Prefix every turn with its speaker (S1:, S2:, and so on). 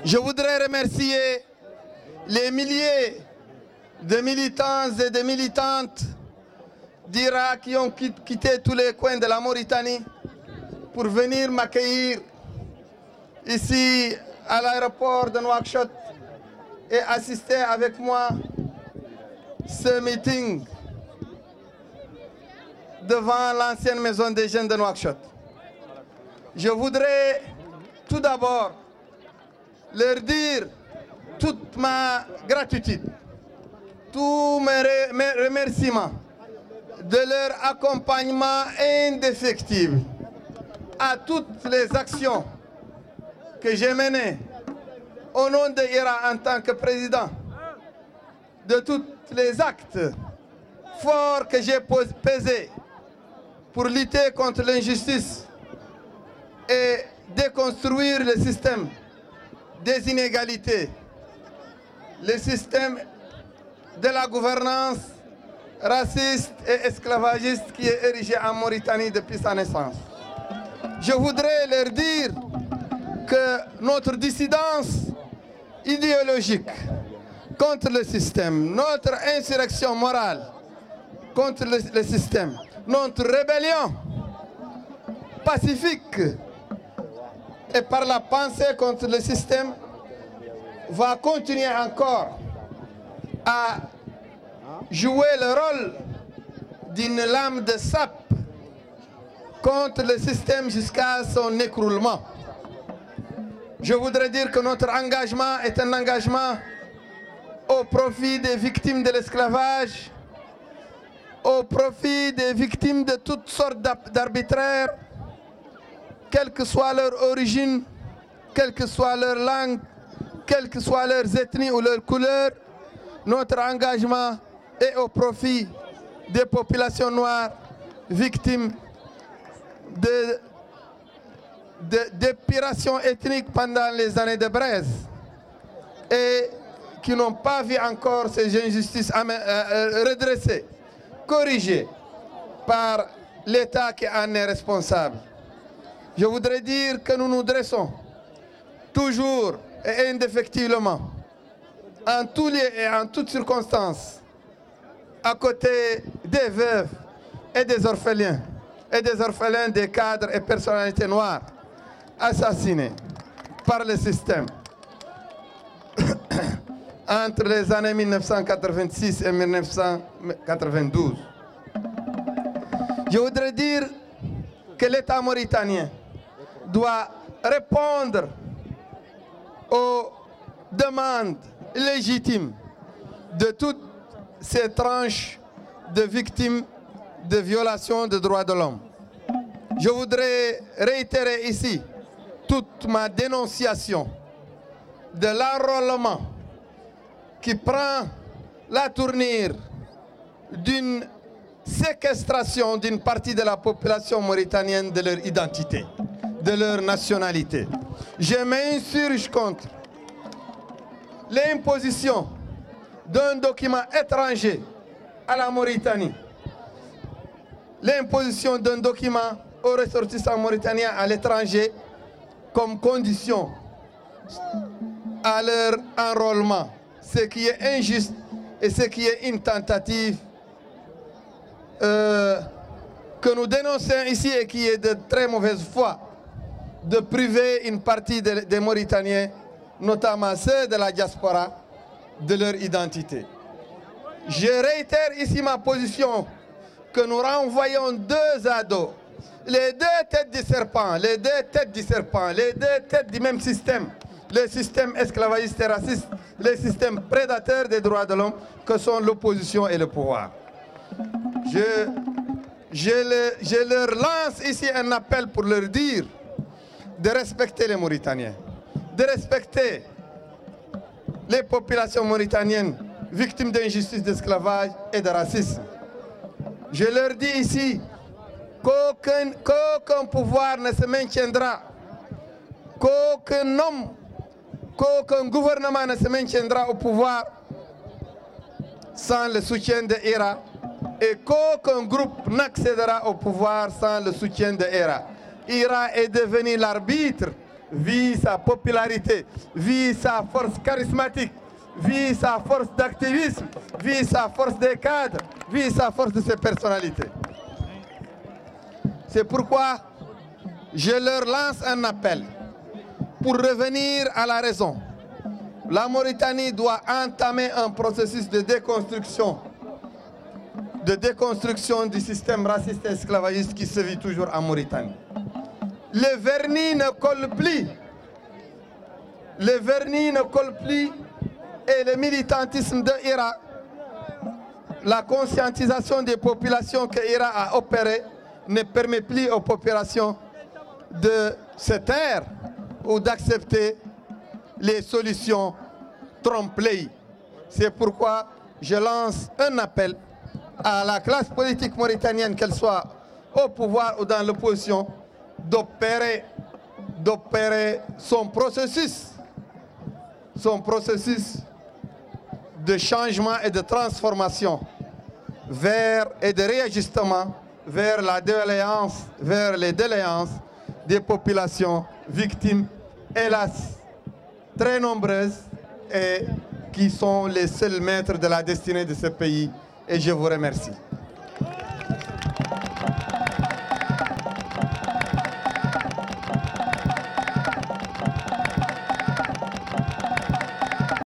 S1: Je voudrais remercier les milliers de militants et de militantes d'Irak qui ont quitté tous les coins de la Mauritanie pour venir m'accueillir ici à l'aéroport de Nouakchott et assister avec moi ce meeting devant l'ancienne maison des jeunes de Nouakchott. Je voudrais tout d'abord leur dire toute ma gratitude, tous mes remerciements de leur accompagnement indéfectible à toutes les actions que j'ai menées au nom de l'IRA en tant que président, de tous les actes forts que j'ai pesés pour lutter contre l'injustice et déconstruire le système des inégalités, le système de la gouvernance raciste et esclavagiste qui est érigé en Mauritanie depuis sa naissance. Je voudrais leur dire que notre dissidence idéologique contre le système, notre insurrection morale contre le système, notre rébellion pacifique et par la pensée contre le système va continuer encore à jouer le rôle d'une lame de sape contre le système jusqu'à son écroulement. Je voudrais dire que notre engagement est un engagement au profit des victimes de l'esclavage, au profit des victimes de toutes sortes d'arbitraires, quelle que soit leur origine, quelle que soit leur langue, quelles que soient leurs ethnies ou leurs couleurs. Notre engagement est au profit des populations noires victimes d'épuration ethnique pendant les années de braise et qui n'ont pas vu encore ces injustices redressées, corrigées par l'État qui en est responsable. Je voudrais dire que nous nous dressons toujours et indéfectiblement, en tous lieux et en toutes circonstances, à côté des veuves et des orphelins, des cadres et personnalités noires assassinés par le système entre les années 1986 et 1992. Je voudrais dire que l'État mauritanien doit répondre aux demandes légitimes de toutes ces tranches de victimes de violations des droits de l'homme. Je voudrais réitérer ici toute ma dénonciation de l'enrôlement qui prend la tournure d'une séquestration d'une partie de la population mauritanienne de leur identité, de leur nationalité. Je m'insurge contre l'imposition d'un document étranger à la Mauritanie, l'imposition d'un document aux ressortissants mauritaniens à l'étranger comme condition à leur enrôlement, ce qui est injuste et ce qui est une tentative que nous dénonçons ici et qui est de très mauvaise foi, de priver une partie des Mauritaniens, notamment ceux de la diaspora, de leur identité. Je réitère ici ma position que nous renvoyons deux ados, les deux têtes du serpent, les deux têtes du même système, le système esclavagiste et raciste, le système prédateur des droits de l'homme que sont l'opposition et le pouvoir. Je leur lance ici un appel pour leur dire de respecter les Mauritaniens, de respecter les populations mauritaniennes victimes d'injustice, d'esclavage et de racisme. Je leur dis ici qu'aucun pouvoir ne se maintiendra, qu'aucun homme, qu'aucun gouvernement ne se maintiendra au pouvoir sans le soutien de IRA et qu'aucun groupe n'accédera au pouvoir sans le soutien de IRA. IRA est devenu l'arbitre, vu sa popularité, vu sa force charismatique, vu sa force d'activisme, vu sa force des cadres, vu sa force de ses personnalités. C'est pourquoi je leur lance un appel pour revenir à la raison. La Mauritanie doit entamer un processus de déconstruction du système raciste et esclavagiste qui se vit toujours en Mauritanie. Le vernis ne colle plus. Le vernis ne colle plus et le militantisme de IRA, la conscientisation des populations que IRA a opérée, ne permet plus aux populations de se taire ou d'accepter les solutions trompe-l'œil. C'est pourquoi je lance un appel à la classe politique mauritanienne, qu'elle soit au pouvoir ou dans l'opposition, d'opérer son processus de changement et de transformation et de réajustement vers la déléance, vers les déléances des populations victimes, hélas, très nombreuses et qui sont les seuls maîtres de la destinée de ce pays. Et je vous remercie.